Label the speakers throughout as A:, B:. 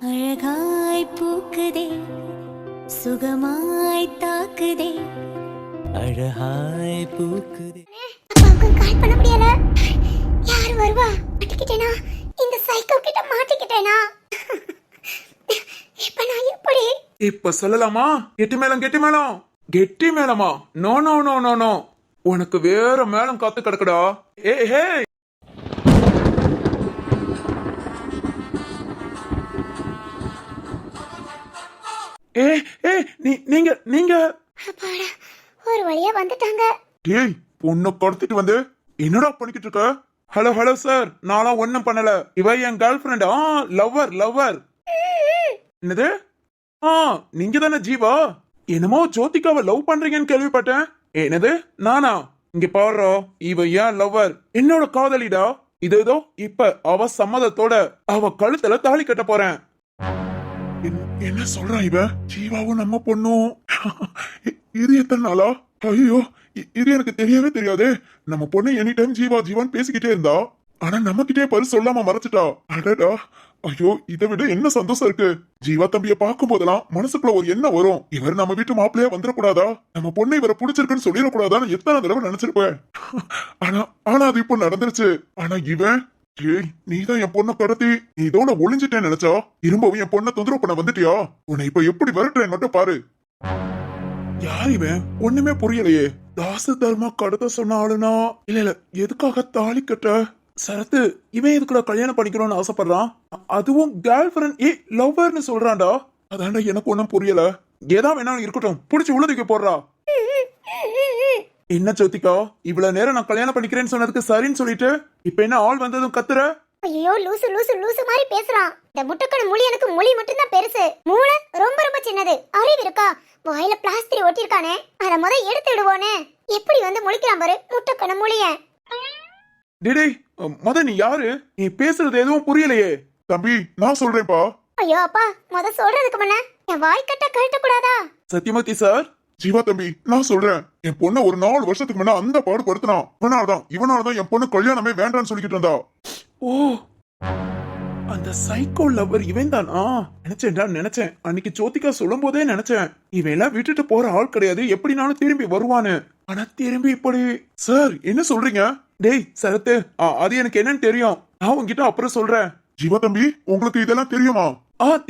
A: அழகாய் பூக்குதே சுகமாய் தாக்குதே அழகாய் பூக்குதே.
B: அப்பாவுக்கு கால் பண்ண முடியல. யார் வருவா? மாட்டிக்கிட்டேனா? இந்த சைக்கோ கிட்ட மாட்டிக்கிட்டேனா? இப்ப நான் எப்படி?
C: இப்ப சொல்லலாமா? கெட்டி மேளம் கெட்டி மேளம் கெட்டி மேளமா? No no no no no, உனக்கு வேற மேளம் காத்து கிடக்குடா. ஏ ஹே, ஏ ஏ, நீங்க நீங்க
B: அப்பாடா, ஒரு வழியா வந்துட்டாங்க.
C: டேய், பொண்ணு கடத்திட்டு வந்து என்னடா பண்ணிக்கிட்டு இருக்க? ஹலோ ஹலோ சார், நான்லாம் ஒண்ணும் பண்ணல. இவ என் கேர்ள் ஃபிரெண்ட். Lover lover. என்னது? நீங்க தானே ஜீவா? என்னமோ ஜோதிகாவை லவ் பண்றீங்கன்னு கேள்விப்பட்டேன். என்னது? நானா? இங்க பாரு, இவ ஏன் லவ்வர், என்னோட காதலிடா. இதோ இப்ப அவ சம்மதத்தோட அவ கழுத்துல தாலி கட்ட போறேன். என்ன சொல்றா இவ? ஜீவாவும் நம்ம பொண்ணும் இது எத்தனை நாளா? ஐயோ, இது எனக்கு தெரியவே தெரியாதே. நம்ம பொண்ணு எனி டைம் ஜீவா ஜீவான்னு பேசிக்கிட்டே இருந்தா, ஆனா நம்ம கிட்டே பரி சொல்லாம மறைச்சிட்டா. அடடா, ஐயோ, இதை விட என்ன சந்தோஷம் இருக்கு. ஜீவா தம்பிய பார்க்கும் போதெல்லாம் மனசுக்குள்ள ஒரு எண்ணம் வரும், இவர் நம்ம வீட்டு மாப்பிள்ளையா வந்துடக்கூடாதா, நம்ம பொண்ணு இவரை பிடிச்சிருக்குன்னு சொல்லிடக்கூடாதான்னு எத்தனை தடவை நினைச்சிருப்பேன். ஆனா அது இப்போ நடந்துருச்சு. ஆனா இவன், ஏய், நீதான் என் பொண்ணை கடத்தி நீ இதோட ஒளிஞ்சிட்டேன்னு நினைச்சா திரும்பவும் என் பொண்ணை தொந்தரவு பண்ண வந்துட்டியா? உன்னை இப்ப எப்படி வரட்டுறேன் மட்டும் பாரு. யார் இவன்? ஒண்ணுமே புரியலையே. தாச தர்மா கடத்த சொன்ன ஆளுனா? இல்ல எதுக்காக தாலி கட்ட? சரத்து, இவன் எதுக்குடா கல்யாணம் பண்ணிக்கணும்னு ஆசைப்படுறான்? அதுவும் கேர்ள் ஃபிரெண்ட் லவ்வர்னு சொல்றான்டா. அதான்டா எனக்கு ஒண்ணும் புரியல. ஏதா வேணாலும் இருக்கட்டும், புடிச்சு உள்ளதுக்கு போடுறா. என்ன ஜோதிகா, இவ்வளவு நேரம் நான் கல்யாணம் பண்ணிக்கிறேன்னு சொன்னதுக்கு சரின்னு சொல்லிட்டு இப்ப என்ன ஆள் வந்ததும் கத்துற?
B: ஐயோ, லூசு லூசு லூசு மாதிரி பேசுறான். இந்த முட்டைக்கண மொழி எனக்கு மொழி மட்டும் தான் பெருசு, மூளை ரொம்ப ரொம்ப சின்னது. அறிவு இருக்கா? வாயில பிளாஸ்டிக் ஒட்டிருக்கானே, அத முத எடுத்து விடுவோனே. எப்படி வந்து முழிக்கிறான் பாரு முட்டைக்கண மொழிய.
C: டேய், மொத நீ யாரு? நீ பேசுறது எதுவும் புரியலையே. தம்பி, நான் சொல்றேன்ப்பா.
B: ஐயோ அப்பா, முத சொல்றதுக்கு முன்ன என் வாய் கட்ட கழட்ட கூடாதா?
C: சத்யமூர்த்தி சார். ஜீவா தம்பி, நான் சொல்றேன், என் பொண்ண ஒரு 4 வருஷத்துக்கு முன்ன அந்த பாடு படுத்தினான். இவனாலதான் என் பொண்ணு கல்யாணமே வேண்டான்னு சொல்லிக்கிட்டு இருந்தா. ஓ, அந்த சைக்கோ லவ்வர் இவன் தானா? நினைச்சேன். அன்னைக்கு ஜோதிகா சொல்லும் போதே நினைச்சேன், இவன் எல்லாம் விட்டுட்டு போற ஆள் கிடையாது, எப்படினாலும் திரும்பி வருவான்னு. ஆனா திரும்பி இப்படி. சார், என்ன சொல்றீங்க? டேய் சரத்து, அது எனக்கு என்னன்னு தெரியும், நான் உங்ககிட்ட அப்புறம் சொல்றேன். ஜீவா தம்பி, உங்களுக்கு இதெல்லாம் தெரியுமா?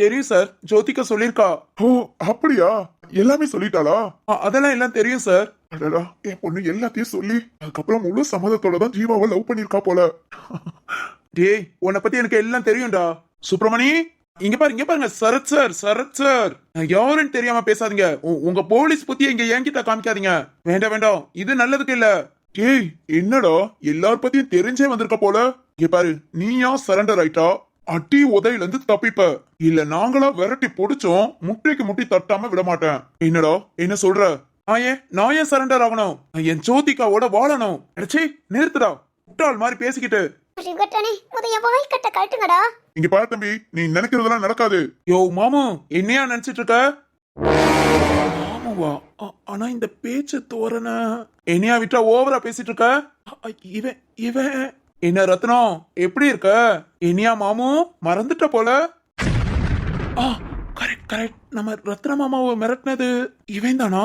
C: தெரியும் சார், ஜோதிகா சொல்லிருக்கா. ஓ, அப்படியா? எல்லாமே சொல்லிட்டாளா? அதெல்லாம் எல்லாம் தெரியும் சார். அடடா, என் பொண்ணு எல்லாத்தையும் சொல்லி அதுக்கப்புறம் முழு சம்மதத்தோட தான் ஜீவாவை லவ் பண்ணிருக்கா போல. டேய், உன்னை பத்தி எனக்கு எல்லாம் தெரியும்டா. சுப்பிரமணி, இங்க பாருங்க. சரத் சார், யாருன்னு தெரியாம பேசாதீங்க. உங்க போலீஸ் புத்திய இங்க என்கிட்ட காமிக்காதீங்க. வேண்டாம், இது நல்லதுக்கு இல்ல. ஏய், என்னடா எல்லார் பத்தியும் தெரிஞ்சே வந்திருக்க போல. இங்க பாரு, நீயா சரண்டர் ஆயிட்டா அடி உதையில இருந்து தப்பிப்ப, இல்ல நாங்களா விரட்டி பொடிச்சோம் முட்டைக்கு முட்டி தட்டாம விட மாட்டேன். என்னடா என்ன சொல்ற? நான் ஏன் சரண்டர் ஆகணும்? என் ஜோதிகாவோட வாழணும். நிறுத்துடா, முட்டாள் மாதிரி பேசிக்கிட்டு. இங்க பாரு தம்பி, நீ நினைக்கிறதெல்லாம் நடக்காது. யோ மாமு, என்னையா நினைச்சிட்டு இருக்க? மாமுவா? ஆனா இந்த பேச்சு தோரண என்னையா விட்டா ஓவரா பேசிட்டு இருக்க? இவன் என்ன ரத்னம், எப்படி இருக்க? என்னையா மாமு மறந்துட்ட போல. கரெக்ட், நம்ம ரத்ன மாமாவை மிரட்டினது இவன் தானா?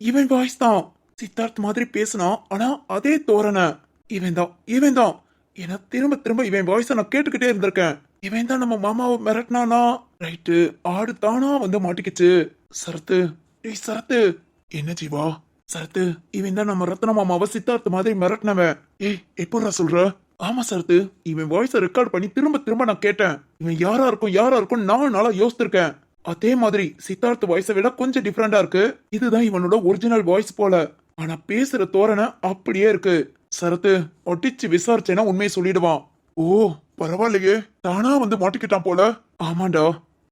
C: இவன் வாய்ஸ் தான் சித்தார்த் மாதிரி பேசினான், ஆனா அதே தோரண இவன் தான். ஏன்னா திரும்ப இவன் வாய்ஸ நான் கேட்டுக்கிட்டே இருந்திருக்கேன். இவன் தான் நம்ம மாமாவை மிரட்டினானா? ரைட்டு, ஆடு தானா வந்து மாட்டிக்கிச்சு. சரத்து, சரத்து. என்ன ஜீவா? சரத்து, இவன் தான் நம்ம ரத்ன மாமாவை சித்தார்த் மாதிரி மிரட்டினவன். எப்படா சொல்ற? ஆமா சரத்து, இவன் வாய்ஸ ரெக்கார்ட் பண்ணி திரும்ப நான் கேட்டேன். இவன் யாரா இருக்கும் 4 நாளா யோசிச்சிருக்கேன். அதே மாதிரி சித்தார்த் வாய்ஸை விட கொஞ்சம் டிஃபரெண்டா இருக்கு. இதுதான் இவனோட ஒரிஜினல் வாய்ஸ் போல, ஆனா பேசுற தோரணை அப்படியே இருக்கு. சரத்து, ஒட்டிச்சு விசாரிச்சேன்னா உண்மையை சொல்லிடுவான். ஓ, பரவாயில்லையே, தானா வந்து மாட்டிக்கிட்டான் போல. ஆமாண்டா,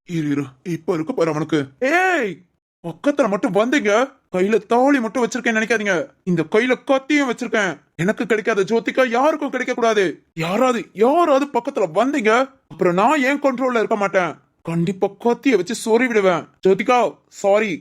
C: இரு இப்ப இருக்கு பாரு அவனுக்கு. ஏய், பக்கத்துல மட்டும் வந்தீங்க, கையில தாலி மட்டும் வச்சிருக்கேன் நினைக்காதீங்க, இந்த கையில கத்தியும் வச்சிருக்கேன். எனக்கு கிடைக்காத ஜோதிகா யாருக்கும் கிடைக்க கூடாது. யாராவது பக்கத்துல வந்தீங்க, அப்புறம் நான் ஏன் கண்ட்ரோல்ல இருக்க மாட்டேன். கண்டிப்பா கத்திய வச்சு சொறி விடுவேன். ஜோதிகா, சாரி.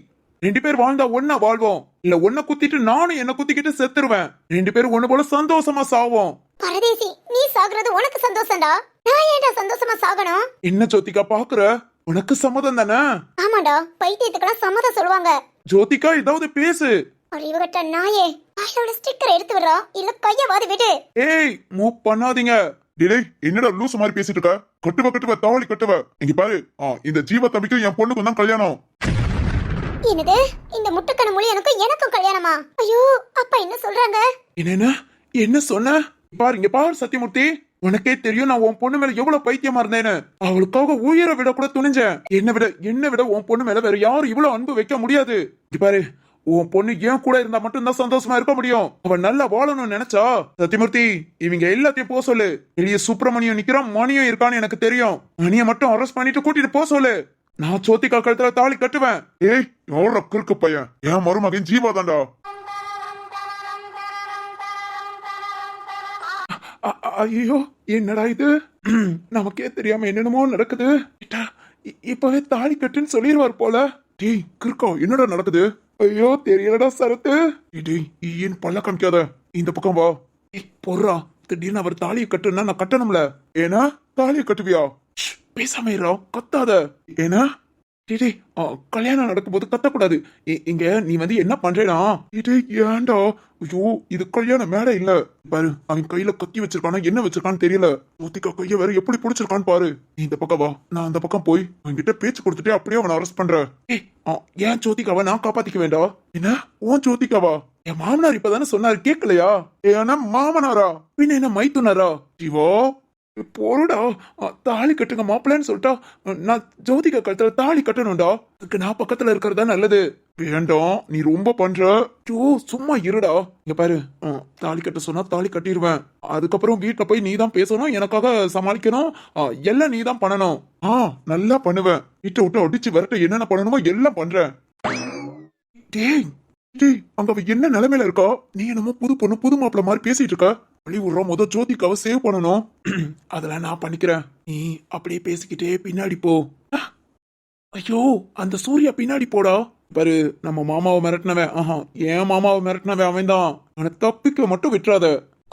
C: 2 பேர் வாழ்ந்தா ஒன்னா வாழ்வோம், இல்ல ஒன்ன குத்திட்டு நானும் என்ன குத்திக்கிட்டு செத்துருவேன். 2 பேரும் ஒண்ணு போல சந்தோஷமா சாவோம்.
B: பரதேசி, நீ சாகுறது உனக்கு சந்தோஷம்டா, நான் ஏன்டா சந்தோஷமா சாகணும்?
C: என்ன ஜோதிகா பாக்குற? உனக்கு சம்மதம் தானே?
B: ஆமாடா, பைத்தியத்துக்கெல்லாம் சம்மதம் சொல்லுவாங்க.
C: ஜோதிகா ஏதாவது பேசு.
B: அறிவுகட்ட நாயே, வாயிலோட ஸ்டிக்கர் எடுத்து விடுறா, இல்ல கையவாது விடு.
C: ஏய் மூவ் பண்ணாதீங்க.
D: டேய் என்னடா லூசு மாதிரி பேசிட்டு இருக்க? கட்டுவ தாவளி கட்டுவ. இங்க பாரு, இந்த ஜீவா தம்பிக்கும் என் பொண்ணுக்கும் தான் கல்யாணம்.
B: என்னது? இந்த முட்டைக்கண்ணு மொழி எனக்கும் கல்யாணமா? ஐயோ, அப்பா என்ன சொல்றாங்க?
C: என்ன சொன்ன? இங்க பாரு சத்தியமூர்த்தி, உனக்கே தெரியும் நான் உன் பொண்ணு மேல எவ்வளவு பைத்தியமா இருந்தேன்னு. அவளுக்காக உயிரை விட கூட துணிஞ்சேன். என்ன விட உன் பொண்ணு மேல வேற யாரும் இவ்வளவு அன்பு வைக்க முடியாது. இங்க பாரு, உன் பொண்ணு ஏன் கூட இருந்தா மட்டும் தான் சந்தோஷமா இருக்க முடியும். அவன் நல்லா வாழணும்னு நினைச்சா சத்தியமூர்த்தி இவங்க எல்லாத்தையும் போக சொல்லு. வெளியே சுப்பிரமணியம் நிக்கிறான், மணியும் இருக்கான்னு எனக்கு தெரியும். மணியை மட்டும் அரெஸ்ட் பண்ணிட்டு கூட்டிட்டு போக சொல்லு. நான் ஜோதிகா கழுத்துல தாலி கட்டுவேன்.
D: ஏய் எவ்வளோ கிறுக்கு பையன், என் மருமகன் ஜீவா தான்டா.
C: ஐயோ என்னடா இது, நமக்கே தெரியாம என்னென்னமோ நடக்குது. இப்பவே தாலி கட்டுன்னு சொல்லிடுவார் போல.
D: டேய் கிறுக்கா, என்னடா நடக்குது?
C: ஐயோ தெரியலடா சரத்து.
D: டேய் ஏன் பல்ல காமிக்காத, இந்த பக்கம் வா.
C: பொறா, திடீர்னு அவர் தாலியை கட்டுனா நான் கட்டணும்ல.
D: ஏன்னா தாலியை கட்டுவியா?
C: பேசாம இருடா, கத்தாத.
D: ஏன்னா
C: டேய் கல்யாணம் நடக்கும்போது கத்தக்கூடாது. இங்க நீ வந்து என்ன பண்றேனா?
D: டேய் ஏன்டா? ஐயோ இது கல்யாண மேடை இல்ல. பாரு அவன் கையில கத்தி வச்சிருக்கானா என்ன வச்சிருக்கான்னு தெரியல. ஜோதிகா கைய வேற எப்படி பிடிச்சிருக்கான்னு பாரு. நீ இந்த பக்கம் வா, நான் அந்த பக்கம் போய் அவன்கிட்ட பேச்சு கொடுத்துட்டு அப்படியே அவனை அரெஸ்ட் பண்ற.
C: ஏன் ஜோதிகாவை நான் காப்பாத்திக்க வேண்டாம்?
D: என்ன உன் ஜோதிகாவா?
C: என் மாமனார் இப்பதானே சொன்னாரு, கேட்கலையா?
D: ஏன்னா மாமனாரா?
C: பின்ன என்ன மைத்துனாரா?
D: ஜீவா
C: போருடா, தாலி கட்டுங்க மாப்பிள்ளன்னு சொல்லிட்டா நான் ஜோதிகா கழுத்துல தாலி கட்டணும்டா. அதுக்கு நான் பக்கத்துல இருக்கிறதா நல்லது.
D: வேண்டாம், நீ ரொம்ப பண்ற.
C: ஐயோ சும்மா இருடா. இங்க பாரு, தாலி கட்ட சொன்னா தாலி கட்டிடுவேன். அதுக்கப்புறம் வீட்டுல போய் நீ தான் பேசணும், எனக்காக சமாளிக்கணும், எல்லாம் நீ தான் பண்ணணும்.
D: நல்லா பண்ணுவேன். வீட்டை விட்டு அடிச்சு விரட்ட என்னென்ன பண்ணணுமோ எல்லாம் பண்றேன்.
C: டேய்
D: டேய் அங்க அவ என்ன நிலைமையில இருக்கா?
C: நீ என்னமோ புது பொண்ணு புது மாப்பிள்ள மாதிரி பேசிட்டு இருக்க.
D: வழி விடுறோம், முத ஜோதிகாவை சேவ் பண்ணணும்.
C: அதெல்லாம் நான் பண்ணிக்கிறேன். நீ அப்படியே பேசிக்கிட்டே பின்னாடி போ. ஐயோ அந்த சூர்யா பின்னாடி போடா. பாரு, நம்ம மாமாவை மிரட்டினவன், ஏன் மாமாவை மிரட்டினவன் அவன் தான். அவனை தப்பிக்க மட்டும் விட்டுறாத.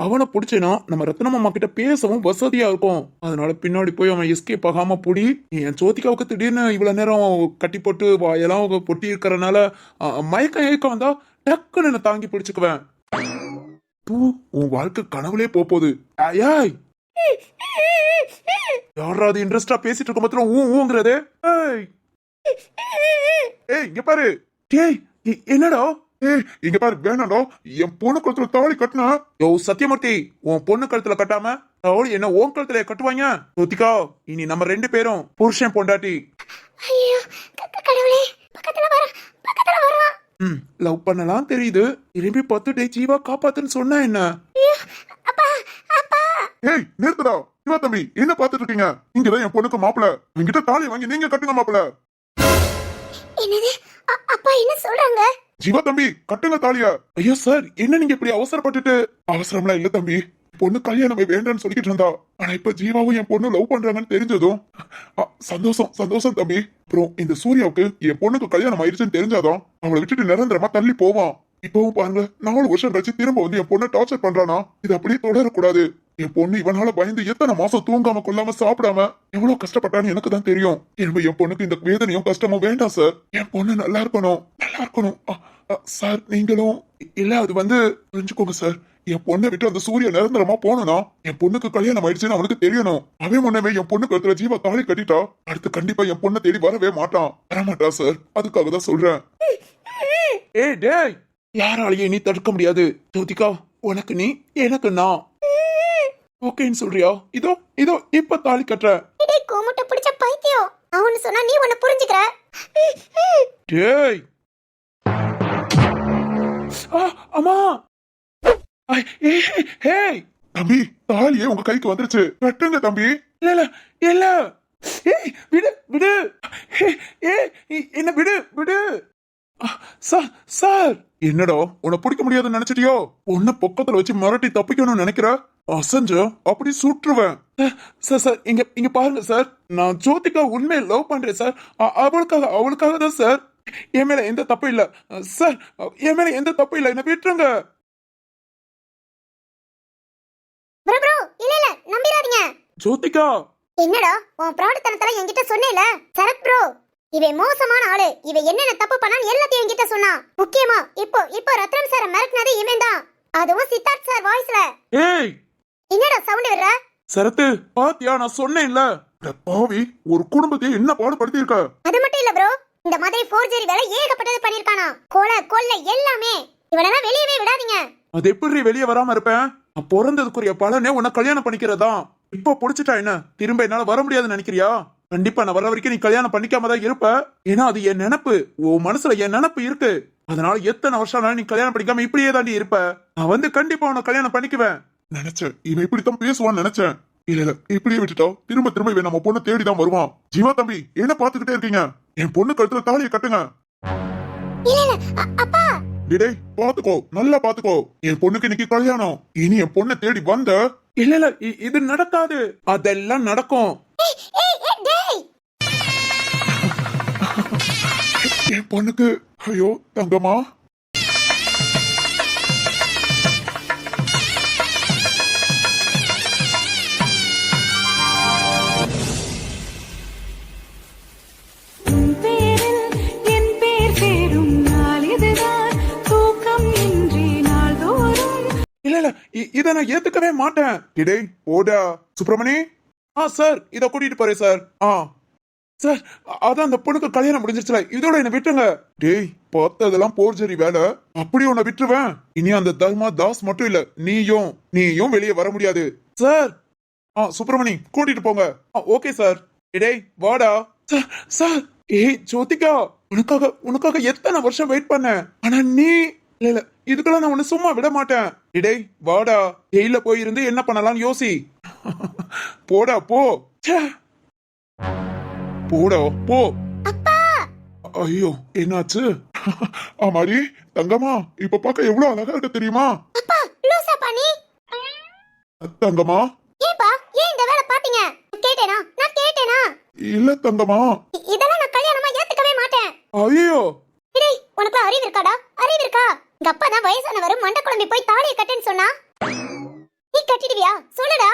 C: அவனை பிடிச்சேனா நம்ம ரத்ன மாமா கிட்ட பேசவும் வசதியா இருக்கும். அதனால பின்னாடி போய் அவன் எஸ்கேப் ஆகாம புடி. என் ஜோதிகாவுக்கு திடீர்னு இவ்வளவு நேரம் கட்டி போட்டு வாயெல்லாம் பொட்டி இருக்கிறனால மயக்கம் வந்தா டக்குன்னு நான் தாங்கி பிடிச்சுக்குவேன்.
D: உன் வாழ்க்கை கனவுலே போகுது.
C: ஏய் யாராவது இன்ட்ரெஸ்டா பேசிட்டு இருக்க மாத்திரம் ஊங்கிறது.
D: ஏய் இங்க பாரு.
C: டேய் என்னடா?
D: ஏய் இங்க பாரு, வேணாடா. என் பொண்ணு கழுத்துல தாலி கட்டினா.
C: யோ சத்தியமூர்த்தி, உன் பொண்ணு கழுத்துல கட்டாம தாலி என்ன உன் கழுத்துல கட்டுவாங்க? ஜோதிகா இனி நம்ம 2 பேரும் புருஷன் பொண்டாட்டி.
B: ஐயோ கடவுளே, பக்கத்துல வர.
C: லவ் பண்ணலாம் தெரியுது, திரும்பி 10 டே ஜீவா காப்பாத்துன்னு சொன்னா என்ன?
B: அப்பா அப்பா.
D: ஏய் நிறுத்துடா. சிவா தம்பி என்ன பாத்துட்டு இருக்கீங்க? இங்கதான் என் பொண்ணுக்கு மாப்பிள்ள. என்கிட்ட தாலி வாங்கி நீங்க கட்டுங்க மாப்பிள்ள.
B: என்னது? அப்பா என்ன சொல்றாங்க?
D: ஜீவா தம்பி கட்டுங்க தாலியா.
C: ஐயோ சார், என்ன நீங்க இப்படி அவசரப்பட்டுட்டு?
D: அவசரம்லாம் இல்ல தம்பி, பொண்ணு கல்யாணமே வேண்டான்னு சொல்லிக்கிட்டு இருந்தா. ஆனா இப்ப ஜீவாவும் என் பொண்ணு லவ் பண்றாங்கன்னு தெரிஞ்சதும் சந்தோஷம் தம்பி. அப்புறம் இந்த சூர்யாவுக்கு என் பொண்ணுக்கு கல்யாணம் ஆயிடுச்சுன்னு தெரிஞ்சாதான் அவளை விட்டுட்டு நிரந்தரமா தள்ளி போவான். இப்பவும் பாருங்க, 4 வருஷம் கழிச்சு திரும்ப வந்து என் பொண்ணை டார்ச்சர் பண்றானா? இது அப்படியே தொடரக்கூடாது. என் பொண்ணு இவனால பயந்து எத்தனை மாசம் தூங்காம கொள்ளாம சாப்பிடாம எவ்வளவு கஷ்டப்பட்டான்னு எனக்கு தான் தெரியும். என் பொண்ணுக்கு இந்த வேதனையும் கஷ்டமும் வேண்டாம் சார். என் பொண்ணு நல்லா இருக்கணும். சார் நீங்களும்
C: இல்ல அது வந்து
D: புரிஞ்சுக்கோங்க சார். என் பொண்ணை விட்டு அந்த சூரிய நிரந்தரமா போனா என் பொண்ணுக்கு கல்யாணம் ஆயிடுச்சுன்னு அவனுக்கு தெரியணும். அவன் முன்னவே என் பொண்ணு கழுத்துல ஜீவா தாலி கட்டிட்டா அடுத்து கண்டிப்பா என் பொண்ணை தேடி வரவே வரமாட்டான் சார். அதுக்காக தான் சொல்றேன்.
C: ஏய் டேய், யாராலையும் நீ தடுக்க முடியாது. ஜோதிகா உனக்கு நீ, எனக்கு நான். ஓகேன்னு சொல்றியா? இதோ இப்ப தாலி கட்டுற.
B: டேய் கோமுட்ட பிடிச்ச பைத்தியம், அவனு சொன்னா நீ உன்னை புரிஞ்சுக்கற.
C: டேய் அம்மா. ஹேய்
D: தம்பி, தாலியே உங்க கைக்கு வந்துருச்சு, கட்டுங்க தம்பி.
C: இல்ல ஏய் விடு. என்ன விடு. சார்
D: என்னடா உன்னை பிடிக்க முடியாதுன்னு நினைச்சிட்டியோ? உன்னை பக்கத்துல வச்சு மிரட்டி தப்பிக்கணும்னு நினைக்கிற? அசஞ்ச அப்படி சுற்றுவேன்.
C: சார் இங்க பாருங்க சார், நான் ஜோதிகா உண்மையை லவ் பண்றேன் சார். அவளுக்காக தான் சார். என் மேல எந்த தப்பு இல்ல சார், என் மேல எந்த தப்பு இல்ல, என்ன விட்டுருங்க.
B: ப்ரோ இல்ல நம்பிராதீங்க.
C: ஜோதிகா
B: என்னடா உன் பிராணத்தனத்தெல்லாம் என்கிட்ட சொன்னேல சரத் ப்ரோ, இவன் மோசமான ஆளு. இவன் என்னென்ன தப்பு பண்ணான்னு எல்லாத்தையும் என்கிட்ட சொன்னான். முக்கியமா இப்போ ரத்னம் சார் மிரட்டினது இவன் தான், அதுவும் சித்தார்த் சார் வாய்ஸ்ல.
C: ஏய்
B: என்னடா சவுண்ட் விடுற?
C: சரத்து பாத்தியா, நான் சொன்னேன்ல.
D: அட பாவி, ஒரு குடும்பத்தையே என்ன பாடுபடுத்தி இருக்க.
B: அது மட்டும் இல்ல ப்ரோ, இந்த மாதிரி ஃபோர்ஜரி வேலை ஏகப்பட்டது பண்ணிருக்கானா. கொலை எல்லாமே. இவனெல்லாம் வெளியவே விடாதீங்க.
C: அது எப்படி வெளியே வராம இருப்பேன்? நான் பிறந்ததுக்குரிய பலனே உன்னை கல்யாணம் பண்ணிக்கிறதா. இப்போ புடிச்சிட்டா என்ன, திரும்ப என்னால வர முடியாதுன்னு நினைக்கிறியா? கண்டிப்பா நான் வர வரைக்கும் நீ கல்யாணம் பண்ணிக்காம தான் இருப்ப. ஏன்னா அது என் நினைப்பு, உன் மனசுல என் நினைப்பு இருக்கு. அதனால எத்தனை வருஷம் நீ கல்யாணம் பண்ணிக்காம இப்படியே தாண்டி இருப்ப. நான் வந்து கண்டிப்பா உன்னை கல்யாணம் பண்ணிக்குவேன்.
D: நினைச்சேன் இவன் இப்படித்தான் பேசுவான்னு நினைச்சேன். இல்ல இப்படியே விட்டுட்டா திரும்ப இவன் நம்ம பொண்ணு தேடிதான் வருவான். ஜீவா தம்பி, என்ன பாத்துக்கிட்டே இருக்கீங்க? என் பொண்ணு கழுத்துல தாலியை கட்டுங்க.
B: இல்ல அப்பா.
D: டேய் பாத்துக்கோ, நல்லா பாத்துக்கோ. என் பொண்ணுக்கு இன்னைக்கு கல்யாணம். இனி என் பொண்ணை தேடி வந்த.
C: இல்ல இது நடக்காது. அதெல்லாம் நடக்கும்.
B: டேய்
D: என் பொண்ணுக்கு ஐயோ தங்கம்மா.
C: இல்ல இத நான் ஏத்துக்கவே மாட்டேன்.
D: டேய் போடா சுப்பிரமணி.
C: சார் இத கூட்டிட்டு போறேன் சார். சார் அதான் அந்த பொண்ணுக்கு கல்யாணம் முடிஞ்சிருச்சுல, இதோட என்ன விட்டுருங்க.
D: டேய் பார்த்ததெல்லாம் போர்ஜரி வேலை, அப்படி உன்னை விட்டுருவேன். இனி அந்த தர்மா தாஸ் மட்டும் இல்ல, நீயும் வெளியே வர முடியாது.
C: சார்
D: சுப்பிரமணி கூட்டிட்டு போங்க.
C: Okay sir. டேய் வாடா. சார் ஏய் ஜோதிகா, உனக்காக எத்தனை வருஷம் வெயிட் பண்ண. ஆனா நீ இல்ல இதுக்கெல்லாம் நான் உன்னை சும்மா விட மாட்டேன். டேய் வாடா, ஜெயில போயிருந்து என்ன பண்ணலாம்னு யோசி.
D: போடா போ. போடா போ.
B: அப்பா.
D: ஐயோ என்னாச்சு? ஆமாடி தங்கம்மா, இப்ப பார்க்க எவ்வளவு அழகா இருக்க தெரியுமா?
B: அப்பா லூசா பண்ணி.
D: தங்கம்மா.
B: ஏப்பா ஏன் இந்த வேலை பாத்தீங்க? நான் கேட்டேனா?
D: இல்ல தங்கம்மா.
B: இதெல்லாம் நான் கல்யாணமா ஏத்துக்கவே மாட்டேன்.
C: ஐயோ
B: டேய் உனக்கு அறிவு இருக்காடா? அறிவு இருக்கா? உங்க அப்பா தான் வயசானவர் மண்டை குழம்பி போய் தாலியை கட்டுன்னு சொன்னா, நீ கட்டிடுவியா? சொல்லுடா.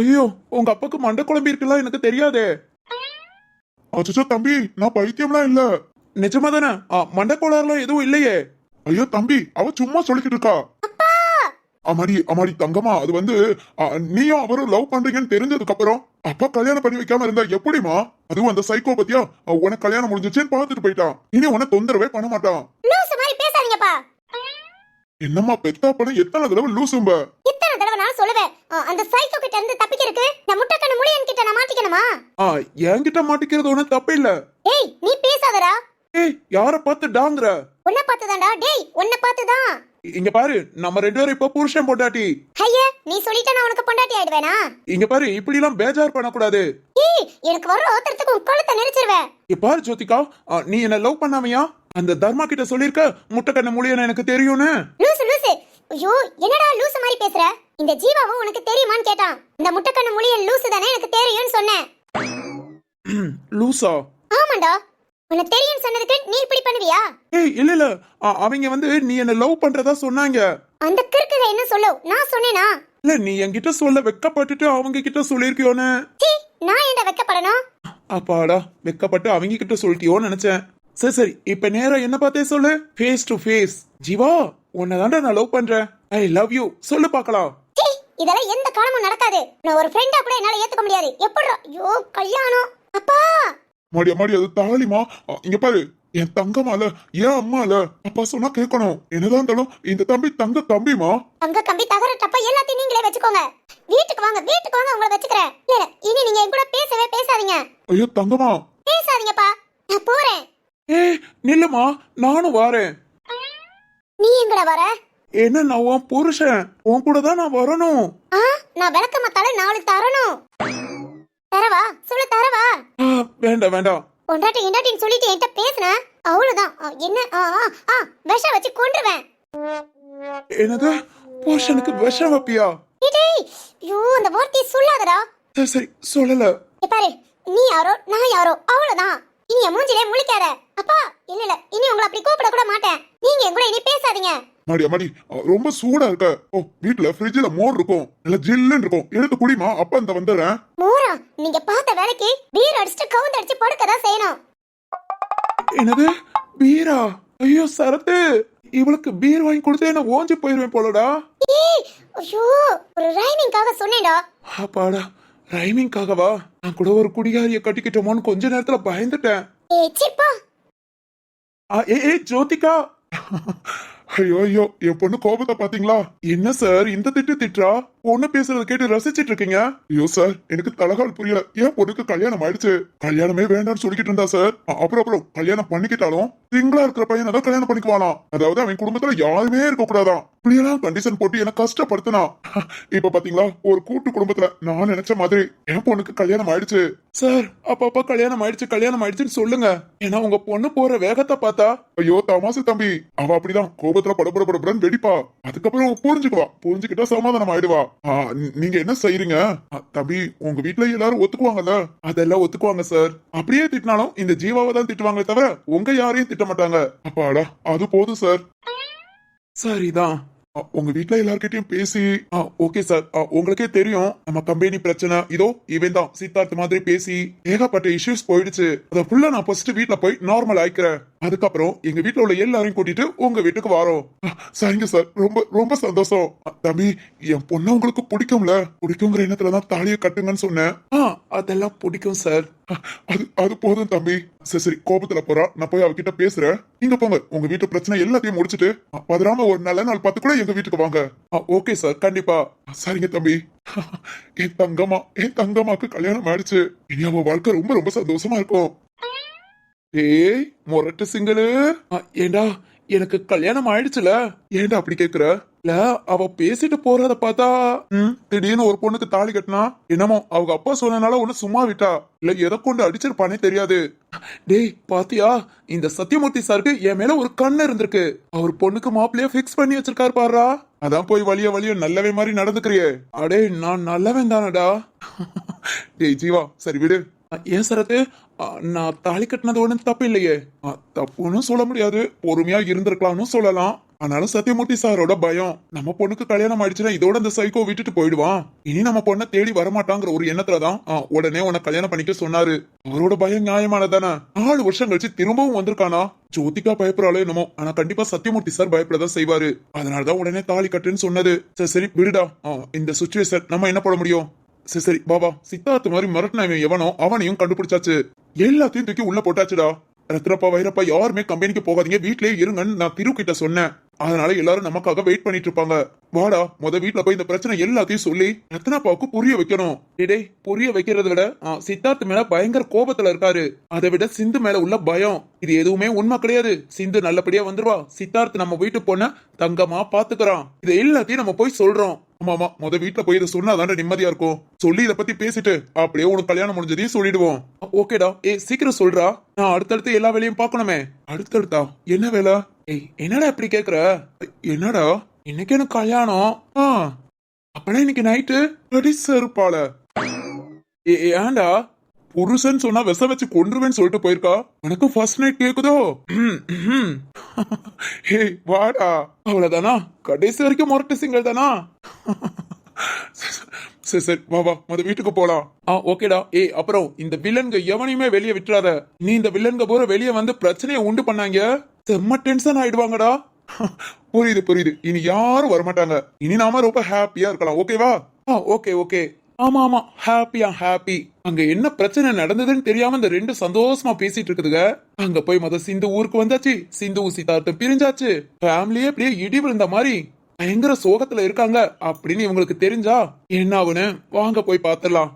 C: ஐயோ உங்க அப்பாக்கு மண்டை குழம்பி இருக்குல்ல, எனக்கு தெரியாதே.
D: அச்சோ தம்பி, நான் பைத்தியம்லாம் இல்ல.
C: நிஜமா தானே? மண்டை கோளாறுலாம் எதுவும் இல்லையே.
D: ஐயோ தம்பி, அவ சும்மா சொல்லிக்கிட்டு இருக்கா. அம்மாடி தங்கம்மா, அது வந்து நீயும் அவரும் லவ் பண்றீங்கன்னு தெரிஞ்சதுக்கு அப்புறம் அப்பா கல்யாணம் பண்ணி வைக்காம இருந்தா எப்படிமா? அதுவும் அந்த சைக்கோ பத்தியா, உனக்கு கல்யாணம் முடிஞ்சிச்சுன்னு பாத்துட்டு போயிட்டான். இனி உன தொந்தரவே பண்ண மாட்டான்.
B: லூசு மாதிரி பேசாதீங்கப்பா.
D: என்னம்மா பெத்தா படம் எத்தனை தடவை லூசும்ப?
B: இத்தனை தடவை நான் சொல்லுவேன். அந்த சைக்கோ கிட்ட இருந்து தப்பிக்கிறதுக்கு இந்த முட்டைக்கண்ணு முழியன் கிட்ட நான் மாட்டிக்கணுமா?
C: என்கிட்ட மாட்டிக்கிறது ஒன்னும் தப்பு இல்ல.
B: ஏய் நீ பேசாதடா.
C: ஏய் யார பார்த்து டாங்கற?
B: உன்னை பார்த்துதான்டா. டேய் உன்னை பார்த்துதான்.
C: இங்க பாரு, நம்ம ரெண்டு பேரும் இப்ப புருஷன் பொண்டாட்டி.
B: ஐயா நீ சொல்லிட்டா நான் உனக்கு பொண்டாட்டி ஆயிடுவேனா?
C: இங்க பாரு, இப்படி எல்லாம் பேஜார் பண்ண கூடாது.
B: ஏய் எனக்கு வர ஆத்திரத்துக்கு உன் கழுத்தை நெரிச்சிருவேன்.
C: பாரு ஜோதிகா, நீ என்ன லவ் பண்ணாமையா அந்த தர்மா கிட்ட சொல்லிருக்க முட்டைக்கண்ண மொழியன எனக்கு தெரியும்னு?
B: லூசு. ஐயோ என்னடா லூசு மாதிரி பேசுற? இந்த ஜீவாவும் உனக்கு தெரியுமான்னு கேட்டான். இந்த முட்டைக்கண்ண மொழியன் லூசு தானே, எனக்கு தெரியும்னு சொன்னேன்.
C: லூசா?
B: ஆமாண்டா. உனக்கு தெரியும்னு சொன்னதுக்கு நீ இப்படி பண்ணுவியா?
C: ஏய் இல்ல அவங்க வந்து நீ என்ன லவ் பண்றதா சொன்னாங்க.
B: அந்த கிறுக்குக என்ன சொல்லு, நான் சொன்னேனா?
C: இல்ல நீ என்கிட்ட சொல்ல வெக்கப்பட்டுட்டு அவங்க கிட்ட சொல்லிருக்கியோன்னு.
B: நான் ஏன்டா வெக்கப்படணும்?
C: அப்பாடா, வெக்கப்பட்டு அவங்க கிட்ட சொல்லிட்டியோன்னு நினைச்சேன். சரி இப்ப நேரா என்ன பார்த்தே சொல்லு, ஃபேஸ் டு ஃபேஸ். ஜீவா உன்னதான்டா நான் லவ் பண்றேன், ஐ லவ் யூ சொல்லு பார்க்கலாம்.
B: இதெல்லாம் எந்த காலமும் நடக்காது. நான் ஒரு ஃப்ரெண்டா கூட என்னால ஏத்துக்க முடியாது. எப்படிடா? ஐயோ கல்யாணம். அப்பா
D: மாடி அது தாலிமா. இங்க பாரு, என் தங்கமால ஏன் அம்மால அப்பா சொன்னா கேட்கணும். என்னதான் இருந்தாலும் இந்த தம்பி தங்க தம்பிமா.
B: தங்க கம்பி தகர டப்பா எல்லாத்தையும் நீங்களே வச்சுக்கோங்க. வீட்டுக்கு வாங்க உங்களை வச்சுக்கிறேன். இல்ல இனி நீங்க என் கூட பேசவே பேசாதீங்க.
D: ஐயோ தங்கமா
B: பேசாதீங்கப்பா, நான் போறேன்.
C: ஏய் நில்லுமா, நானும் வாரேன்.
B: நீ எங்கடா வர?
C: என்ன நான் உன் புருஷன், உன் கூட தான் நான் வரணும்.
B: நான் விளக்க மத்தால 4 தரணும். தரவா? சொல்லு தரவா?
C: வேண்டாம்.
B: பொண்டாட்டின்னு சொல்லிட்டு என்கிட்ட பேசுன அவ்வளவுதான். என்ன விஷம் வச்சு கொன்றுவேன்.
C: என்னது? புருஷனுக்கு விஷம் வைப்பியா?
B: ஐயோ அந்த வார்த்தையை சொல்லாதடா.
C: சரி சொல்லல.
B: பாரு, நீ யாரோ நான் யாரோ அவ்வளவுதான். இனி என் மூஞ்சிலே முழிக்காத. அப்பா இல்ல இனி உங்களை அப்படி கூப்பிட கூட மாட்டேன். நீங்க என் கூட இனி பேசாதீங்க. பேசாதீங்க.
D: மாடி அம்மாடி ரொம்ப சூடா இருக்க. ஓ வீட்ல ஃப்ரிட்ஜ்ல மோர் இருக்கும், நல்ல ஜில்லுன்னு இருக்கும், எடுத்து குடிமா. அப்ப அந்த வந்துடுறேன்.
B: மோரா? நீங்க பார்த்த வேலைக்கு பீர் அடிச்சுட்டு கவுந்து அடிச்சு படுக்கதான் செய்யணும்.
C: என்னது பீரா? ஐயோ சரத்து, இவளுக்கு பீர் வாங்கி கொடுத்து என்ன ஓஞ்சி போயிருவேன் போலடா.
B: ஏய், ஐயோ, ஒரு ரைமிங்காக சொன்னேன்டா.
C: அப்பாடா, ரைமிங்காகவா? நான் கூட ஒரு குடிகாரிய கட்டிக்கிட்டோமோன்னு கொஞ்ச நேரத்துல பயந்துட்டேன்.
B: ஏய் சிப்பா.
C: ஏ ஜோதிகா.
D: ஐயோ ஐயோ, என் பொண்ணு கோபத்தை பாத்தீங்களா?
C: என்ன சார் இந்த திட்டுறா? பொண்ணு பேசுறத கேட்டு ரசிச்சிட்டு இருக்கீங்க?
D: ஐயோ சார், எனக்கு தலகால் புரியல. என் பொண்ணுக்கு கல்யாணம் ஆயிடுச்சு. கல்யாணமே வேண்டாம்னு சொல்லிக்கிட்டு இருந்தா சார். அப்புறம் கல்யாணம் பண்ணிக்கிட்டாலும் சிங்கிளா இருக்கிற பையனை தான் கல்யாணம் பண்ணிக்குவானாம். அதாவது அவன் குடும்பத்துல யாருமே இருக்க கூடாதான். இப்படியெல்லாம் கண்டிஷன் போட்டு என்ன கஷ்டப்படுத்தினா. இப்ப பாத்தீங்களா, ஒரு கூட்டு குடும்பத்துல நான் நினைச்ச மாதிரி என் பொண்ணுக்கு கல்யாணம் ஆயிடுச்சு.
C: சார் அப்பா கல்யாணம் ஆயிடுச்சுன்னு சொல்லுங்க. ஏன்னா உங்க பொண்ணு போற வேகத்தை பார்த்தா.
D: ஐயோ தமாசு தம்பி, அவ அப்படிதான் கோபத்துல படபடன்னு வெடிப்பா. அதுக்கப்புறம் புரிஞ்சுக்கிட்டா சமாதானம் ஆயிடுவா. நீங்க என்ன செய்யறீங்க தம்பி? உங்க வீட்டுல எல்லாரும் ஒத்துக்குவாங்கல்ல?
C: அதெல்லாம் ஒத்துக்குவாங்க சார். அப்படியே திட்டினாலும் இந்த ஜீவாவை தான் திட்டுவாங்களே தவிர உங்க யாரையும் திட்ட மாட்டாங்க.
D: அப்பாடா, அது போதும் சார்.
C: சரிதான்.
D: உங்க வீட்டுல எல்லார்கிட்டயும் பேசி.
C: Okay sir. உங்களுக்கே தெரியும் நம்ம கம்பெனி பிரச்சனை. இதோ இவன் தான் சித்தார்த்த மாதிரி பேசி ஏகப்பட்ட இஷ்யூஸ் போயிடுச்சு. அத ஃபுல்லா நான் ஃபர்ஸ்ட் வீட்டுல போய் நார்மல் ஆயிக்கிறேன். அதுக்கப்புறம் எங்க வீட்டுல உள்ள எல்லாரையும் கூட்டிட்டு உங்க வீட்டுக்கு வரோம்.
D: சரிங்க சார், ரொம்ப ரொம்ப சந்தோஷம். தம்பி, என் பொண்ணு உங்களுக்கு பிடிக்குங்கிற எண்ணத்துலதான் தாலியை கட்டுங்கன்னு சொன்னேன்.
C: அதெல்லாம் பிடிக்கும் சார்.
D: அது போதும் தம்பி. சரி கோபத்துல போறா, நான் போய் அவகிட்ட பேசுறேன். நீங்க போங்க, உங்க வீட்டு பிரச்சனை எல்லாத்தையும் முடிச்சிட்டு பதறாம ஒரு நல்ல நாள் பார்த்து கூட எங்க வீட்டுக்கு வாங்க.
C: ஓகே சார், கண்டிப்பா.
D: சரிங்க தம்பி. என் தங்கம்மாக்கு கல்யாணம் ஆயிடுச்சு. இனி அவ வாழ்க்கை ரொம்ப ரொம்ப சந்தோஷமா இருக்கும்.
C: ஏய் மொரட்டு சிங்களு, ஏண்டா எனக்கு கல்யாணம் ஆயிடுச்சுல, ஏண்டா அப்படி கேக்குற? இல்ல அவ பேசிட்டு போறத பார்த்தா திடீர்னு ஒரு பொண்ணுக்கு தாலி கட்டினா என்னமோ அவங்க அப்பா சொன்னனால ஒண்ணு சும்மா விட்டா, இல்ல எதை கொண்டு அடிச்சிருப்பானே தெரியாது. டேய் பாத்தியா, இந்த சத்யமூர்த்தி சாருக்கு என் மேல ஒரு கண்ணு இருந்திருக்கு. அவர் பொண்ணுக்கு மாப்பிள்ளைய பிக்ஸ் பண்ணி வச்சிருக்காரு பாருடா. அதான் போய் வலிய நல்லவே மாதிரி நடந்துக்கிறியே. அடே நான் நல்லவன் தானடா. டேய் ஜீவா, சரி விடு. ஏன் சரத்து, நான் தாலி கட்டினது ஒண்ணும் தப்பு இல்லையே. தப்புன்னு சொல்ல முடியாது, பொறுமையா இருந்திருக்கலாம்னு சொல்லலாம். ஆனாலும் சத்யமூர்த்தி சாரோட பயம், நம்ம பொண்ணுக்கு கல்யாணம் ஆயிடுச்சுன்னா இதோட அந்த சைக்கோ விட்டுட்டு போயிடுவான், இனி நம்ம பொண்ணை தேடி வரமாட்டாங்கிற ஒரு எண்ணத்துலதான் உடனே உன்னை கல்யாணம் பண்ணிக்க சொன்னாரு. அவரோட பயம் நியாயமானதானே? 4 வருஷம் கழிச்சு திரும்பவும் வந்திருக்கானா? ஜோதிகா பயப்படுறாளோ என்னமோ, ஆனா கண்டிப்பா சத்யமூர்த்தி சார் பயப்படதான் செய்வாரு. அதனாலதான் உடனே தாலி கட்டுன்னு சொன்னது. சரி விடுடா, இந்த சுச்சுவேஷன் நம்ம என்ன பண்ண முடியும்? சரி பாபா, சித்தார்த்த மாதிரி மிரட்டினவன் எவனோ அவனையும் கண்டுபிடிச்சாச்சு. எல்லாத்தையும் தூக்கி உள்ள போட்டாச்சுடா. ரத்னப்பா வைரப்பா யாருமே கம்பெனிக்கு போகாதீங்க, வீட்லயே இருங்கன்னு நான் திரு கிட்ட சொன்னேன். அதனால எல்லாரும் நமக்காக வெயிட் பண்ணிட்டு இருப்பாங்க. வாடா, வீட்டுல போய் இந்த பிரச்சனை எல்லாத்தையும் சொல்லி ரத்னப்பாவுக்கு புரிய வைக்கணும். டேய், புரிய வைக்கிறத விட சித்தார்த் மேல பயங்கர கோபத்துல இருக்காரு. அதை விட சிந்து மேல உள்ள பயம், இது எதுவுமே உண்மை கிடையாது. சிந்து நல்லபடியா வந்துருவா. சித்தார்த் நம்ம வீட்டு பொண்ண தங்கமா பாத்துக்கிறான். இது எல்லாத்தையும் நம்ம போய் சொல்றோம். ஆமா, வீட்டுல போய் இதை சொன்னாதான நிம்மதியா இருக்கும். சொல்லி இதை பத்தி பேசிட்டு அப்படியே உனக்கு கல்யாணம் முடிஞ்சதையும் சொல்லிடுவோம். ஓகேடா, சீக்கிரம் சொல்றா. நான் அடுத்தடுத்து எல்லா வேலையும் பாக்கணுமே. அடுத்தடுத்தா என்ன வேலை? என்னடா இப்படி கேக்குற? என்னடா இன்னைக்கு எனக்கு கல்யாணம்? அப்பனா இன்னைக்கு நைட்டு ரெடி செருப்பால. ஏண்டா புருஷன் சொன்னா விஷ வச்சு கொன்றுவேன்னு சொல்லிட்டு போயிருக்கா. உனக்கு ஃபர்ஸ்ட் நைட் கேக்குதோ? வாடா. அவ்வளவுதானா? கடைசி வரைக்கும் மொரட்டு சிங்கல் தானா? சரி வா வீட்டுக்கு போலாம். ஓகேடா. அப்புறம் இந்த வில்லன்க எவனையுமே வெளியே விட்டுறாத. நீ இந்த வில்லன்க போற வெளியே வந்து பிரச்சனையை உண்டு பண்ணாங்க, செம்ம டென்ஷன் ஆயிடுவாங்கடா. புரியுது. இனி யாரும் வரமாட்டாங்க. இனி நாம ரொம்ப ஹாப்பியா இருக்கலாம். ஓகேவா? ஓகே. ஆமா ஹாப்பி. அங்க என்ன பிரச்சனை நடந்ததுன்னு தெரியாம இந்த 2 சந்தோஷமா பேசிட்டு இருக்குதுங்க. அங்க போய் சிந்து ஊருக்கு வந்தாச்சு. சிந்து சித்தார்த்தம் பிரிஞ்சாச்சு. ஃபேமிலியே அப்படியே இடி விழுந்த மாதிரி பயங்கர சோகத்துல இருக்காங்க அப்படின்னு இவங்களுக்கு தெரிஞ்சா என்ன ஆகுன்னு வாங்க போய் பாத்துடலாம்.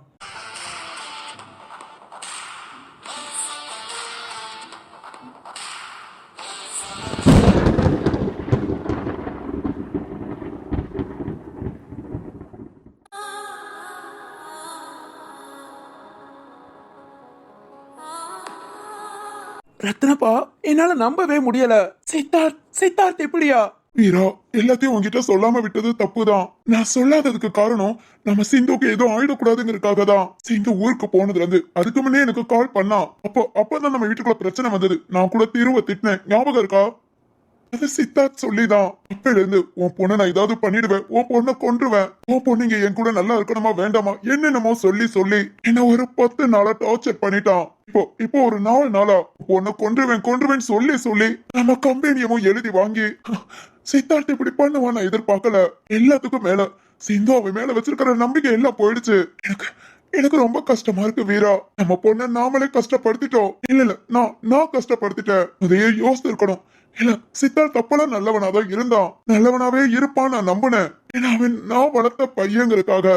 C: ரத்னப்பா, என்னால நம்பவே முடியல. சித்தார்த் எப்படியா?
D: வீரா, எல்லாத்தையும் உங்ககிட்ட சொல்லாம விட்டது தப்புதான். நான் சொல்லாததுக்கு காரணம் நம்ம சிந்துக்கு ஏதோ ஆயிடக்கூடாதுங்கிறதுக்காக தான். சிந்து ஊருக்கு போனதுல இருந்து அதுக்கு முன்னே எனக்கு கால் பண்ணா. அப்பதான் நம்ம வீட்டுக்குள்ள பிரச்சனை வந்தது. நான் கூட திரும்ப திட்டினேன், ஞாபகம் இருக்கா? அது சித்தார்த் சொல்லிதான். அப்பையில இருந்து உன் பொண்ணை நான் ஏதாவது பண்ணிடுவேன், உன் பொண்ணை கொன்றுவேன், உன் பொண்ணுங்க என் கூட நல்லா இருக்கணுமா வேண்டாமா என்னென்னமோ சொல்லி சொல்லி என்ன ஒரு 10 நாளா டார்ச்சர் பண்ணிட்டான். இப்போ ஒரு 4 நாளா பொண்ணை கொன்றுவேன் சொல்லி சொல்லி நம்ம கம்பெனியமும் எழுதி வாங்கி சித்தார்த் இப்படி பண்ணுவான் நான் எதிர்பார்க்கல. எல்லாத்துக்கும் மேல சிந்து அவன் மேல வச்சிருக்கிற நம்பிக்கை எல்லாம் போயிடுச்சு. எனக்கு ரொம்ப கஷ்டமா இருக்கு வீரா. நம்ம பொண்ணை நாமளே கஷ்டப்படுத்திட்டோம். இல்ல நான் கஷ்டப்படுத்திட்டேன். அதையே யோசித்து இருக்கணும். இல்ல சித்தார்த் அப்பெல்லாம் நல்லவனாதான் இருந்தான், நல்லவனாவே இருப்பான் நான் நம்பினேன். ஏன்னா அவன் நான் வளர்த்த பையங்கிறதுக்காக.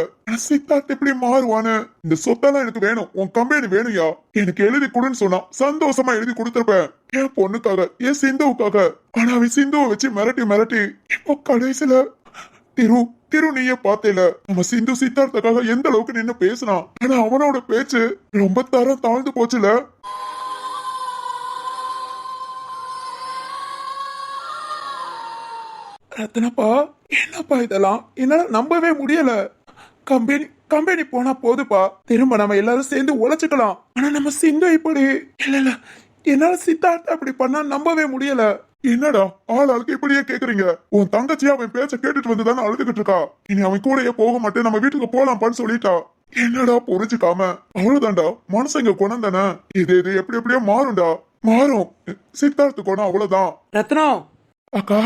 D: சித்தார்த் எப்படி மாறுவானு? இந்த சொத்தெல்லாம் எனக்கு வேணும், உன் கம்பெனி வேணும்யா, எனக்கு எழுதி கொடுன்னு சொன்னா சந்தோஷமா எழுதி கொடுத்துருப்பேன் என் பொண்ணுக்காக, என் சிந்துவுக்காக. ஆனா அவன் சிந்துவை வச்சு மிரட்டி இப்போ கடைசியில திரு நீயே பார்த்தேல நம்ம சிந்து சித்தார்த்துக்காக எந்த அளவுக்கு நின்னு பேசினான். ஆனா அவனோட பேச்சு ரொம்ப தரம் தாழ்ந்து போச்சுல.
C: ரத்னப்பா, என்னப்பா இதெல்லாம்? என்னால நம்பவே முடியல. கம்பெனி போனா போதுப்பா, திரும்ப நம்ம எல்லாரும் சேர்ந்து உழைச்சுக்கலாம். ஆனா நம்ம சிந்து இப்படி இல்ல என்னால சித்தார்த்த அப்படி பண்ணா நம்பவே முடியல.
D: என்னடா ஆளுக்கு இப்படியே கேக்குறீங்க? உன் தங்கச்சியா அவன் பேச்ச கேட்டுட்டு வந்துதானே அழுதுகிட்டு இருக்கா. இனி அவன் கூடயே போக மாட்டேன், நம்ம வீட்டுக்கு போலாம்ப்பான்னு சொல்லிட்டா. என்னடா புரிஞ்சுக்காம? அவ்வளவுதான்டா மனுஷங்க குணம் தானே. இது எப்படியோ மாறும். சித்தார்த்து குணம் அவ்வளவுதான்.
C: ரத்னம்
D: அக்கா,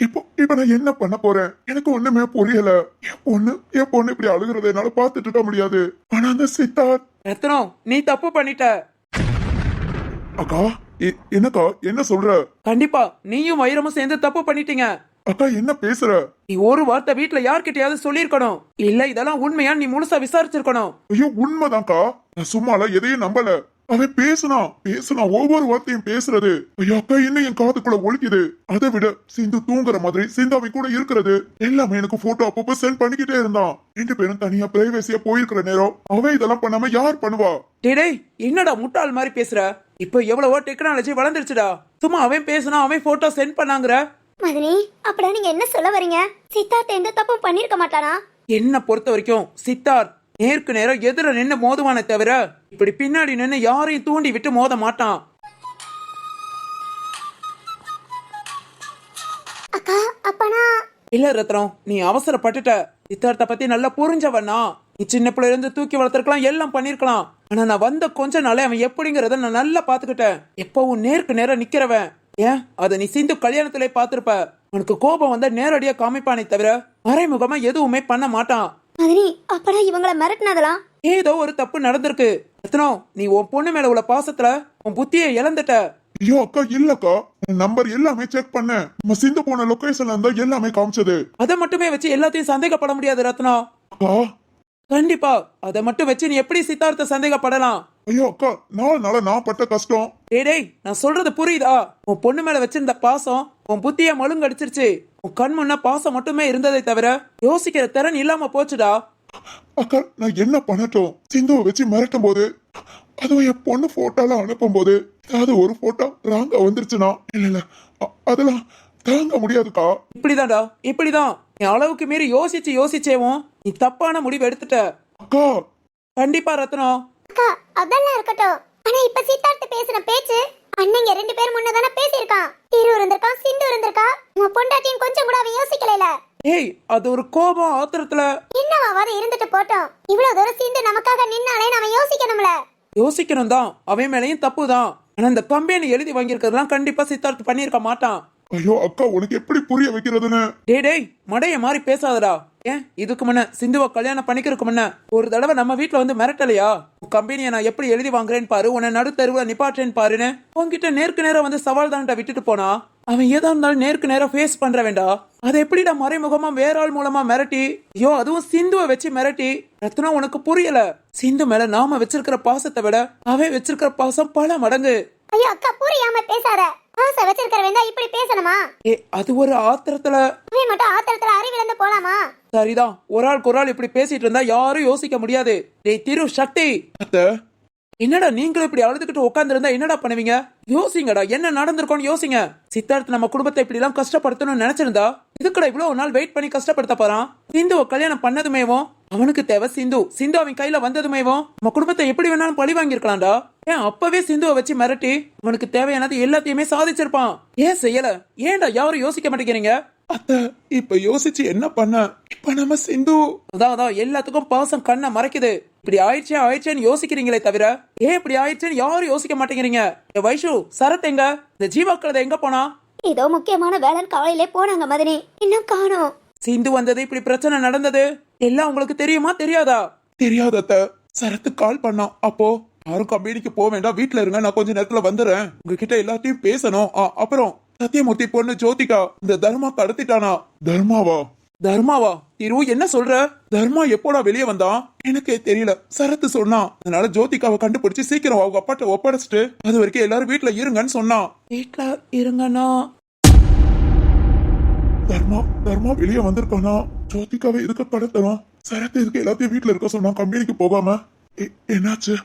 D: இப்ப நான் என்ன பண்ண போறேன்? எனக்கு ஒண்ணுமே புரியல. என் பொண்ணு இப்படி அழுகுறத என்னால பாத்துட்டு இருக்க முடியாது. ஆனா அந்த சித்தார்த்.
C: ரத்னம், நீ தப்பு பண்ணிட்ட.
D: அக்கா என்னக்கா என்ன சொல்ற?
C: கண்டிப்பா நீயும் வைரமும் சேர்ந்து தப்பு பண்ணிட்டீங்க.
D: அக்கா என்ன பேசுற?
C: நீ ஒரு வார்த்தை வீட்டுல யார்கிட்டயாவது சொல்லிருக்கணும். இல்ல இதெல்லாம் உண்மையா நீ முழுசா விசாரிச்சிருக்கணும்.
D: ஐயோ உண்மைதான்க்கா, நான் சும்மால எதையும் நம்பல. அவன் பேசுனா ஒவ்வொரு வார்த்தையும் பேசுறது ஐயோ அக்கா இன்னும் என் காதுக்குள்ள ஒழிக்குது. அதை விட சிந்து தூங்குற மாதிரி சிந்து அவன் கூட இருக்கிறது எல்லாமே எனக்கு போட்டோ அப்பப்போ சென்ட் பண்ணிக்கிட்டே இருந்தான். 2 பேரும் தனியா பிரைவேசியா போயிருக்கிற நேரம் அவன் இதெல்லாம் பண்ணாம யார் பண்ணுவா?
C: டேய் என்னடா முட்டாள் மாதிரி பேசுற? இப்போ எவ்வளவோ டெக்னாலஜி வளர்ந்துருச்சுடா. சும்மா அவன் பேசுனா அவன் போட்டோ சென்ட் பண்ணாங்கற.
B: மதனி, அப்படியே நீங்க என்ன சொல்ல வரீங்க? சித்தார்த் எந்த தப்பும் பண்ணிருக்க மாட்டானா?
C: என்ன பொறுத்த வரைக்கும் சித்தார்த் நேருக்கு நேரம் எதிர நின்னு மோதுவானே தவிர இப்படி பின்னாடி நின்னு யாரையும் தூண்டி விட்டு மோத மாட்டான்.
B: அக்கா அப்பனா
C: இல்ல ரத்னம், நீ அவசரப்பட்டுட்ட. சித்தார்த்த பத்தி நல்லா புரிஞ்சவனா. நீ சின்ன பிள்ளைல இருந்து தூக்கி வளர்த்திருக்கலாம், எல்லாம் பண்ணிருக்கலாம். ஆனா நான் வந்த கொஞ்ச நாளே அவன் எப்படிங்கறத நான் நல்லா பாத்துக்கிட்டேன். எப்பவும் நேருக்கு நேரம் நிக்கிறவன். ஏன் அத நீ சிந்து கல்யாணத்திலே பாத்திருப்ப. உனக்கு கோபம் வந்தா நேரடியா காமிப்பானே தவிர மறைமுகமா எதுவுமே பண்ண மாட்டான்.
B: மதனி, அப்பனா இவங்கள மிரட்டினதெல்லாம்
C: ஏதோ ஒரு தப்பு நடந்திருக்கு. ரத்னம், நீ உன் பொண்ணு மேல உள்ள பாசத்துல உன் புத்தியை இழந்துட்ட.
D: ஐயோ அக்கா இல்லக்கா, நம்பர் எல்லாமே செக் பண்ண நம்ம சிந்து போன லொகேஷன்ல இருந்தா எல்லாமே காமிச்சது.
C: அதை மட்டுமே வச்சு எல்லாத்தையும் சந்தேகப்பட முடியாது ரத்னம்.
D: அக்கா
C: கண்டிப்பா அதை மட்டும் வச்சு நீ எப்படி சித்தார்த்த சந்தேகப்படலாம்?
D: ஐயோ அக்கா, நாள நான் பட்ட கஷ்டம்.
C: டேய் நான் சொல்றது புரியுதா? உன் பொண்ணு மேல வச்சிருந்த பாசம் உன் புத்திய மழுங்கடிச்சிருச்சு. உன் கண் முன்ன பாசம் மட்டுமே இருந்ததை தவிர யோசிக்கிற திறன் இல்லாம போச்சுடா.
D: அக்கா நான் என்ன பண்ணட்டும்? சிந்துவை வச்சு மிரட்டும் போது, அதுவும் என் பொண்ணு போட்டோலாம் அனுப்பும் போது ஏதாவது ஒரு போட்டோ ராங்கா வந்துருச்சுன்னா இல்ல அதெல்லாம் தாங்க முடியாதுக்கா.
C: இப்படிதான் நீ அளவுக்கு மீறி யோசிச்சேவும் நீ தப்பான முடிவு எடுத்துட்ட.
D: அக்கா
C: கண்டிப்பா ரத்னம்.
B: அக்கா அதெல்லாம் இருக்கட்டும். ஆனா இப்ப சித்தார்த் பேசுற பேச்சு அண்ணங்க 2 பேர் முன்னதான பேசியிருக்கான். திரு இருந்திருக்கான், சிந்து இருந்திருக்கா. உங்க பொண்டாட்டியும் கொஞ்சம் கூட அவன் யோசிக்கல.
C: ஏய் அது ஒரு கோபம் ஆத்திரத்துல.
B: என்னவாவது இருந்துட்டு போட்டோம். இவ்வளவு தூரம் சிந்து நமக்காக நின்னாலே நாம யோசிக்கணும்ல.
C: யோசிக்கணும் தான், அவன் மேலையும் தப்பு தான். ஆனா இந்த கம்பெனி எழுதி வாங்கியிருக்கிறதுலாம் கண்டிப்பா சித்தார்த் பண்ணிருக்க மாட்டான்.
D: ஐயோ அக்கா, உனக்கு எப்படி புரிய வைக்கிறதுன்னு.
C: டேய் மடைய மாதிரி பேசாதடா. ஏன் இதுக்கு முன்ன சிந்துவை கல்யாணம் பண்ணிக்கிறதுக்கு முன்ன ஒரு தடவை நம்ம வீட்டுல வந்து மிரட்டலையா? கம்பெனியை நான் எப்படி எழுதி வாங்குறேன்னு பாரு, உன்னை நடு தெருவுல நிப்பாட்டேன்னு பாருன்னு உன்கிட்ட நேருக்கு நேரம் வந்து சவால் தான்டா விட்டுட்டு போனா. அவன் ஏதா இருந்தாலும் நேருக்கு நேரம் ஃபேஸ் பண்ற வேண்டா. அதை எப்படிடா மறைமுகமா வேற ஆள் மூலமா மிரட்டி, ஐயோ அதுவும் சிந்துவை வச்சு மிரட்டி? ரத்னம் உனக்கு புரியல. சிந்து மேல நாம வச்சிருக்கிற பாசத்தை விட அவன் வச்சிருக்கிற பாசம் பல மடங்கு.
B: ஐயோ அக்கா புரியாம பேசாத. ஆசை வச்சிருக்கிறவன் தான் இப்படி பேசணுமா?
C: அது ஒரு ஆத்திரத்துல.
B: அவன் மட்டும் ஆத்திரத்துல அறிவிழந்து போலாமா?
C: சரிதான், ஒரு ஆள் இப்படி பேசிட்டு இருந்தா யாரும் யோசிக்க முடியாது. டேய் திரு சக்தி, என்னடா நீங்களும் இப்படி அழுதுகிட்டு உட்கார்ந்து இருந்தா என்னடா பண்ணுவீங்க? யோசிங்கடா, என்ன நடந்திருக்கோன்னு யோசிங்க. சித்தார்த் நம்ம குடும்பத்தை இப்படி எல்லாம் கஷ்டப்படுத்தணும்னு நினைச்சிருந்தா இதுக்கட இவ்வளவு நாள் வெயிட் பண்ணி கஷ்டப்படுத்த போறான். சிந்துவை கல்யாணம் பண்ணதுமேவும்
E: அவனுக்கு தேவை சிந்து. சிந்து அவன் கையில வந்ததுமேவும் நம்ம குடும்பத்தை எப்படி வேணாலும் பழி வாங்கியிருக்கலாம்டா. ஏன் அப்பவே சிந்துவை வச்சு மிரட்டி அவனுக்கு தேவையானது எல்லாத்தையுமே சாதிச்சிருப்பான். ஏன் செய்யல? ஏன்டா யாரும் யோசிக்க மாட்டேங்கிறீங்க?
C: அத்த இப்ப யோசிச்சு என்ன பண்ண? இப்ப நம்ம சிந்து
E: அதான் எல்லாத்துக்கும் பாசம் கண்ணை மறைக்குது. இப்படி ஆயிடுச்சேன்னு யோசிக்கிறீங்களே தவிர ஏன் இப்படி ஆயிடுச்சேன்னு யாரும் யோசிக்க மாட்டேங்கிறீங்க. வைஷு, சரத் எங்க? இந்த ஜீவா கழுதை எங்க போனா?
B: ஏதோ முக்கியமான வேலை காலையிலே போனாங்க மதனி, இன்னும் காணோம்.
E: சிந்து வந்தது, இப்படி பிரச்சனை நடந்தது எல்லாம் உங்களுக்கு தெரியுமா தெரியாதா?
C: தெரியாத அத்த. சரத்து கால் பண்ணான். அப்போ யாரும் கம்பெனிக்கு போக வேண்டாம், வீட்டுல இருங்க, நான் கொஞ்ச நேரத்துல வந்துடுறேன், உங்ககிட்ட எல்லாத்தையும் பேசணும். அப்புறம் சத்தியமூர்த்தி பொண்ணு ஜோதிகா இந்த தர்மா கடத்திட்டானா.
D: தர்மாவா?
C: தர்மாவா? திரு என்ன சொல்ற? தர்மா எப்போடா வெளியே வந்தான்? எனக்கே தெரியல, சரத்து சொன்னான். அதனால ஜோதிகாவை கண்டுபிடிச்சு சீக்கிரம் அவங்க அப்பாட்ட ஒப்படைச்சிட்டு அது வரைக்கும் எல்லாரும் வீட்டுல இருங்கன்னு சொன்னான்.
E: வீட்டுல இருங்கண்ணா?
D: தர்மா வெளியே வந்திருக்கானா? ஜோதிகாவை இதுக்கு கடத்தணும். சரத்து இதுக்கு எல்லாத்தையும் வீட்டுல இருக்க சொன்னா, கம்பெனிக்கு போகாம. என்னாச்சு?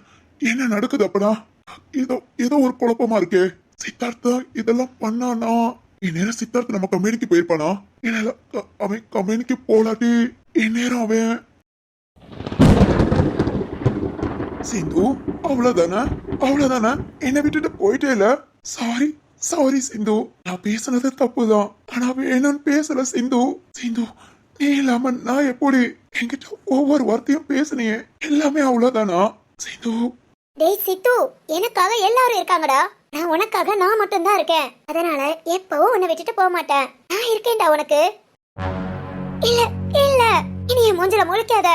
D: என்ன நடக்குது அப்படா? ஏதோ ஒரு குழப்பமா இருக்கே. சித்தார்த்தா இதெல்லாம் பண்ணானா? இந்நேரம் சித்தார்த் நம்ம கம்பெனிக்கு போயிருப்பானா? இல்ல அவன் கம்பெனிக்கு போலாட்டி இந்நேரம் அவன்
C: சிந்து அவ்வளவுதானே என்னை விட்டுட்டு போயிட்டே இல்ல. சாரி சிந்து, நான் பேசுனது தப்புதான். ஆனா வேணும்னு பேசல சிந்து. நீ இல்லாம நான் எப்படி? என்கிட்ட ஒவ்வொரு வார்த்தையும் பேசுனியே, எல்லாமே அவ்வளவுதானா சிந்து?
B: டேய் சித்து, எனக்காக எல்லாரும் இருக்காங்கடா. நான் மட்டும்தான் இருக்கேன். அதனால எப்பவும் உன்னை விட்டுட்டு போக மாட்டேன். நான் இருக்கேன்டா உனக்கு. இல்ல இனி என் மூஞ்சில முழிக்காத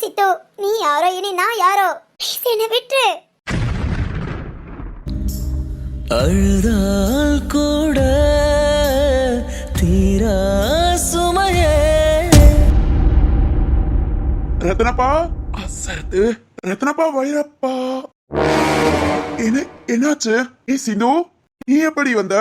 B: சித்து. நீ யாரோ, இனி நான் யாரோ. ப்ளீஸ் என்னை விட்டு.
A: அழுதால் கூட தீரா சுமையே.
C: ரத்னப்பா, சரத்து, ரத்னப்பா, வைரப்பா, என்னாச்சு? சிந்து, நீ எப்படி வந்த?